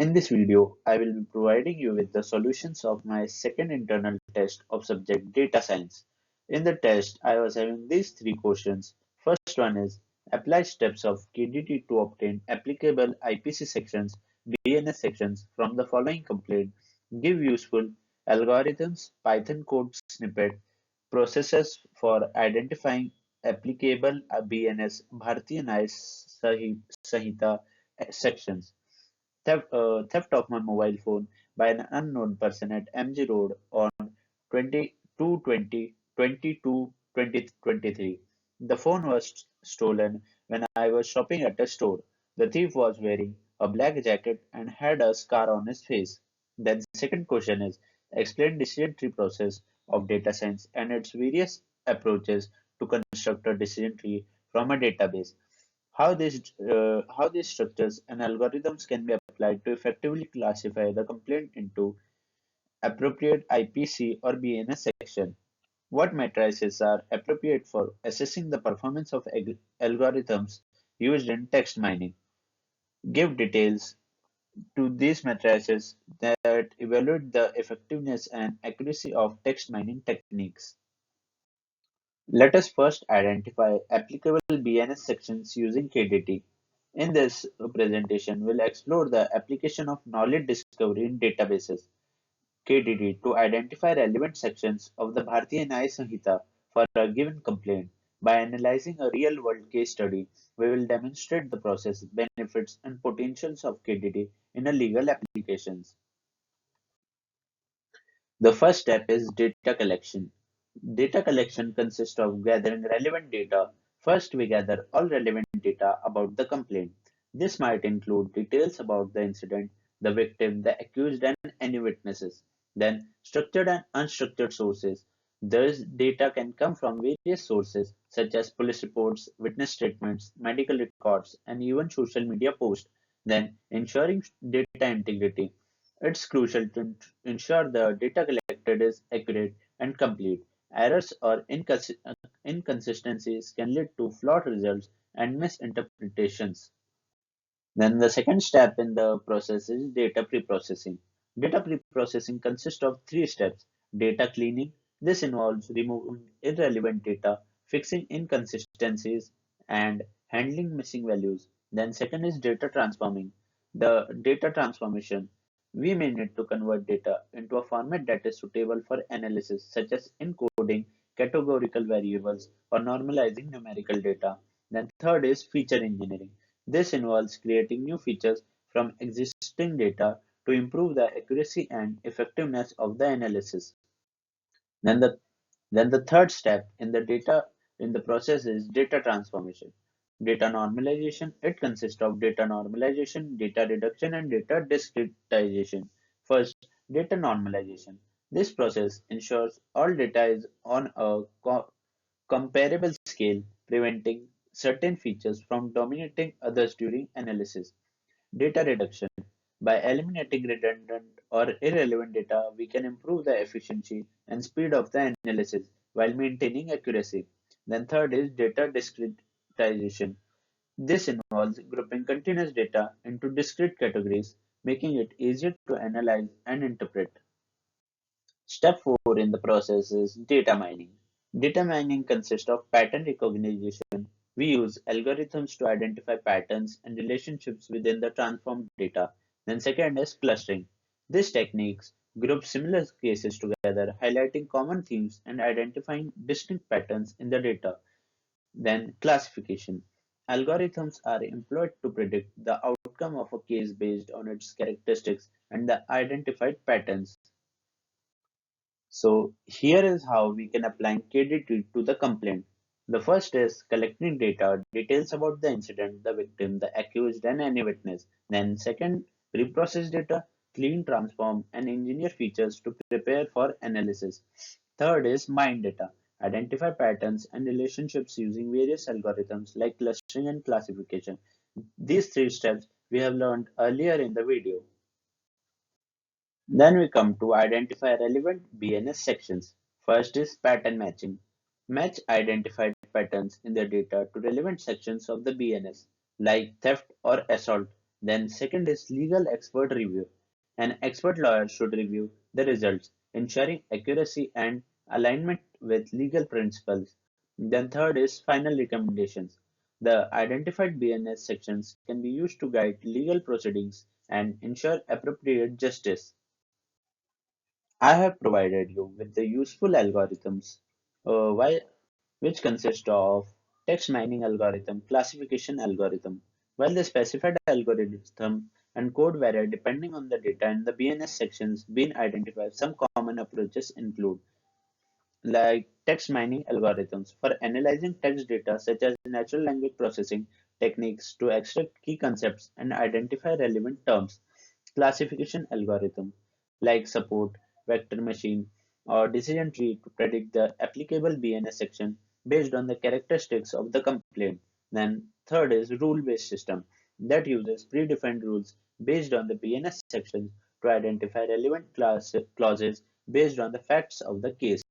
In this video, I will be providing you with the solutions of my second internal test of subject data science. In the test, I was having these three questions. First one is apply steps of KDT to obtain applicable IPC sections, DNS sections from the following complaint. Give useful algorithms, Python code snippet, processes for identifying applicable BNS Bharatiya Nyaya Sanhita sections. Theft of my mobile phone by an unknown person at MG Road on 22/20/2023. The phone was stolen when I was shopping at a store. The thief was wearing a black jacket and had a scar on his face. Then second question is explain decision tree process of data science and its various approaches to construct a decision tree from a database. How these structures and algorithms can be applied to effectively classify the complaint into appropriate IPC or BNS section. What matrices are appropriate for assessing the performance of algorithms used in text mining. Give details to these matrices that evaluate the effectiveness and accuracy of text mining techniques. Let us first identify applicable BNS sections using KDT. In this presentation, we'll explore the application of knowledge discovery in databases (KDT) to identify relevant sections of the Bharatiya Nyaya Sanhita for a given complaint. By analyzing a real-world case study, we will demonstrate the process, benefits, and potentials of KDT in a legal applications. The first step is data collection. Data collection consists of gathering relevant data. First, we gather all relevant data about the complaint. This might include details about the incident, the victim, the accused, and any witnesses. Then, structured and unstructured sources. This data can come from various sources such as police reports, witness statements, medical records, and even social media posts. Then, ensuring data integrity. It's crucial to ensure the data collected is accurate and complete. Errors or inconsistencies can lead to flawed results and misinterpretations. Then the second step in the process is data preprocessing. Data preprocessing consists of three steps. Data cleaning. This involves removing irrelevant data, fixing inconsistencies, and handling missing values. Then second is data transforming. The data transformation. We may need to convert data into a format that is suitable for analysis, such as encoding categorical variables or normalizing numerical data. Then third is feature engineering. This involves creating new features from existing data to improve the accuracy and effectiveness of the analysis. Then the then the third step in the process is data transformation. Data normalization. It consists of data normalization, data reduction, and data discretization. First, data normalization. This process ensures all data is on a comparable scale, preventing certain features from dominating others during analysis. Data reduction. By eliminating redundant or irrelevant data, we can improve the efficiency and speed of the analysis while maintaining accuracy. Then third is data discretization. This involves grouping continuous data into discrete categories, making it easier to analyze and interpret. Step 4 in the process is data mining. Data mining consists of pattern recognition. We use algorithms to identify patterns and relationships within the transformed data. Then second is clustering. This techniques group similar cases together, highlighting common themes and identifying distinct patterns in the data. Then classification. Algorithms are employed to predict the outcome of a case based on its characteristics and the identified patterns. So here is how we can apply KDT to the complaint. The first is collecting data, details about the incident, the victim, the accused, and any witness. Then second, reprocess data, clean, transform, and engineer features to prepare for analysis. Third is mine data, identify patterns and relationships using various algorithms like clustering and classification. These three steps we have learned earlier in the video. Then we come to identify relevant BNS sections. First is pattern matching. Match identified patterns in the data to relevant sections of the BNS, like theft or assault. Then second is legal expert review. An expert lawyer should review the results, ensuring accuracy and alignment with legal principles. Then third is final recommendations. The identified BNS sections can be used to guide legal proceedings and ensure appropriate justice. I have provided you with the useful algorithms, which consist of text mining algorithm, classification algorithm. While the specified algorithm and code vary depending on the data and the BNS sections being identified, some common approaches include like text mining algorithms for analyzing text data such as natural language processing techniques to extract key concepts and identify relevant terms. Classification algorithm like support, vector machine, or decision tree to predict the applicable BNS section based on the characteristics of the complaint. Then third is rule-based system that uses predefined rules based on the BNS section to identify relevant clauses based on the facts of the case.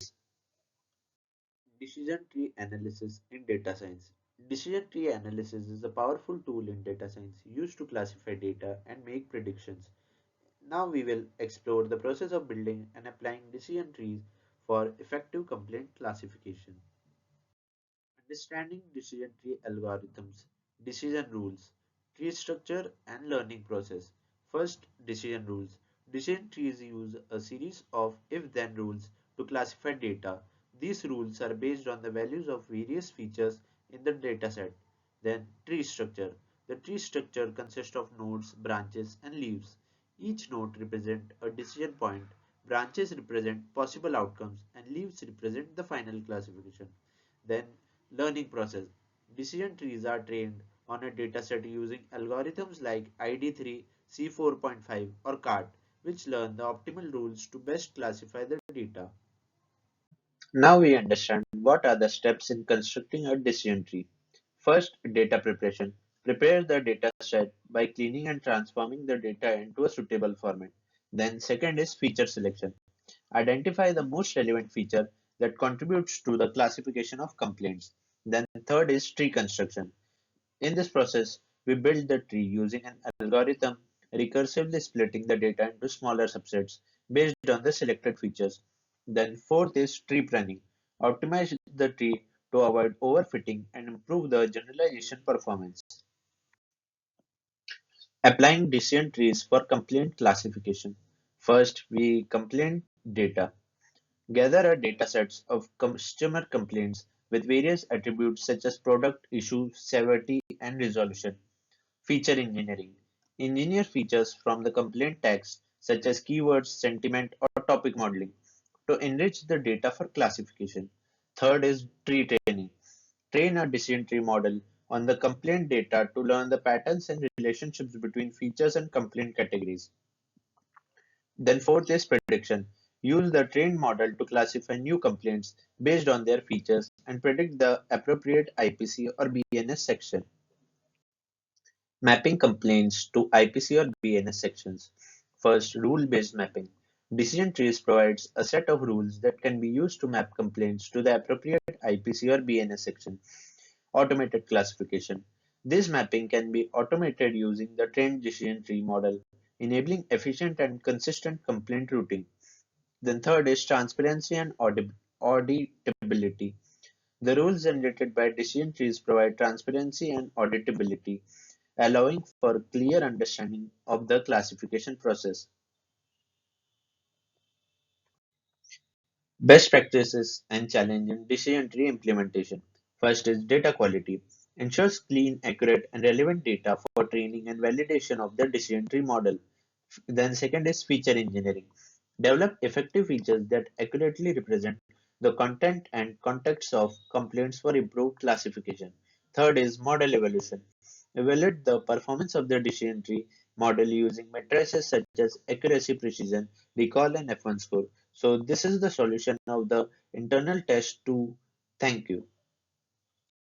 Decision tree analysis in data science. Decision tree analysis is a powerful tool in data science used to classify data and make predictions. Now we will explore the process of building and applying decision trees for effective complaint classification. Understanding decision tree algorithms, decision rules, tree structure and learning process. First, decision rules. Decision trees use a series of if-then rules to classify data. These rules are based on the values of various features in the dataset. Then, tree structure. The tree structure consists of nodes, branches, and leaves. Each node represents a decision point, branches represent possible outcomes, and leaves represent the final classification. Then, learning process. Decision trees are trained on a dataset using algorithms like ID3, C4.5, or CART, which learn the optimal rules to best classify the data. Now we understand what are the steps in constructing a decision tree. First, data preparation. Prepare the data set by cleaning and transforming the data into a suitable format. Then second is feature selection. Identify the most relevant feature that contributes to the classification of complaints. Then third is tree construction. In this process, we build the tree using an algorithm, recursively splitting the data into smaller subsets based on the selected features. Then fourth is tree planning. Optimize the tree to avoid overfitting and improve the generalization performance. Applying decision trees for complaint classification. First, we complaint data. Gather a datasets of customer complaints with various attributes such as product, issue, severity, and resolution. Feature engineering. Engineer features from the complaint tags such as keywords, sentiment, or topic modeling to enrich the data for classification. Third is tree training. Train a decision tree model on the complaint data to learn the patterns and relationships between features and complaint categories. Then fourth is prediction. Use the trained model to classify new complaints based on their features and predict the appropriate IPC or BNS section. Mapping complaints to IPC or BNS sections. First, rule-based mapping. Decision trees provides a set of rules that can be used to map complaints to the appropriate IPC or BNS section. Automated classification. This mapping can be automated using the trained decision tree model, enabling efficient and consistent complaint routing. Then third is transparency and auditability. The rules generated by decision trees provide transparency and auditability, allowing for clear understanding of the classification process. Best practices and challenge in decision tree implementation. First is data quality. Ensures clean, accurate, and relevant data for training and validation of the decision tree model. Then second is feature engineering. Develop effective features that accurately represent the content and context of complaints for improved classification. Third is model evaluation. Evaluate the performance of the decision tree model using matrices such as accuracy, precision, recall, and F1 score. So this is the solution of the internal test to thank you.